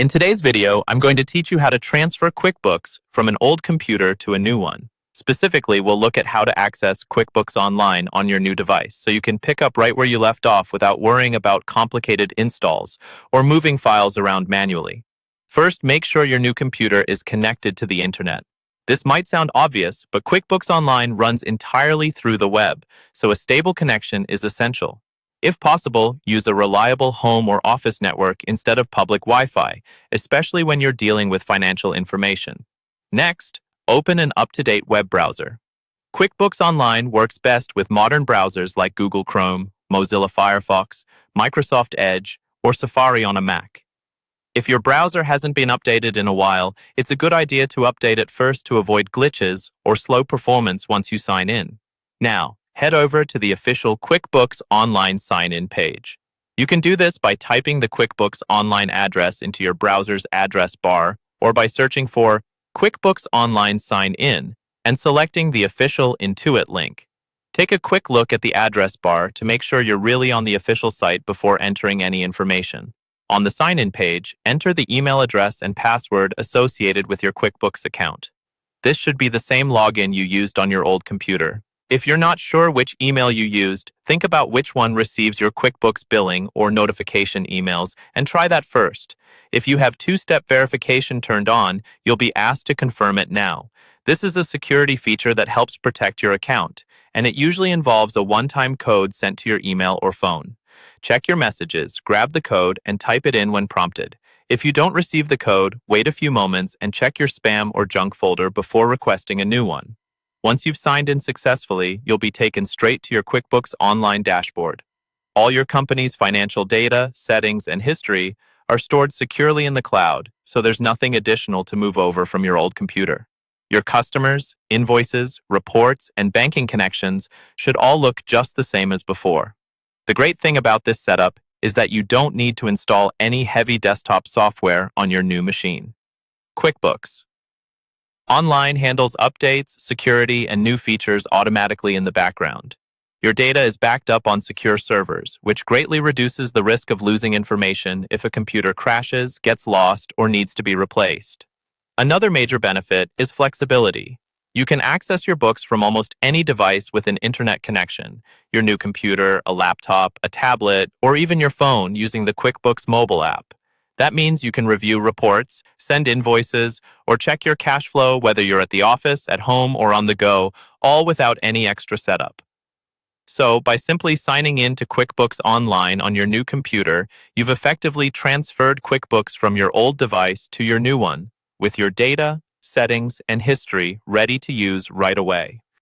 In today's video, I'm going to teach you how to transfer QuickBooks from an old computer to a new one. Specifically, we'll look at how to access QuickBooks Online on your new device, so you can pick up right where you left off without worrying about complicated installs or moving files around manually. First, make sure your new computer is connected to the internet. This might sound obvious, but QuickBooks Online runs entirely through the web, so a stable connection is essential. If possible, use a reliable home or office network instead of public Wi-Fi, especially when you're dealing with financial information. Next, open an up-to-date web browser. QuickBooks Online works best with modern browsers like Google Chrome, Mozilla Firefox, Microsoft Edge, or Safari on a Mac. If your browser hasn't been updated in a while, it's a good idea to update it first to avoid glitches or slow performance once you sign in. Now, head over to the official QuickBooks Online sign-in page. You can do this by typing the QuickBooks Online address into your browser's address bar or by searching for QuickBooks Online Sign-In and selecting the official Intuit link. Take a quick look at the address bar to make sure you're really on the official site before entering any information. On the sign-in page, enter the email address and password associated with your QuickBooks account. This should be the same login you used on your old computer. If you're not sure which email you used, think about which one receives your QuickBooks billing or notification emails and try that first. If you have two-step verification turned on, you'll be asked to confirm it now. This is a security feature that helps protect your account, and it usually involves a one-time code sent to your email or phone. Check your messages, grab the code, and type it in when prompted. If you don't receive the code, wait a few moments and check your spam or junk folder before requesting a new one. Once you've signed in successfully, you'll be taken straight to your QuickBooks Online dashboard. All your company's financial data, settings, and history are stored securely in the cloud, so there's nothing additional to move over from your old computer. Your customers, invoices, reports, and banking connections should all look just the same as before. The great thing about this setup is that you don't need to install any heavy desktop software on your new machine. QuickBooks Online handles updates, security, and new features automatically in the background. Your data is backed up on secure servers, which greatly reduces the risk of losing information if a computer crashes, gets lost, or needs to be replaced. Another major benefit is flexibility. You can access your books from almost any device with an internet connection, your new computer, a laptop, a tablet, or even your phone using the QuickBooks mobile app. That means you can review reports, send invoices, or check your cash flow whether you're at the office, at home, or on the go, all without any extra setup. So, by simply signing in to QuickBooks Online on your new computer, you've effectively transferred QuickBooks from your old device to your new one, with your data, settings, and history ready to use right away.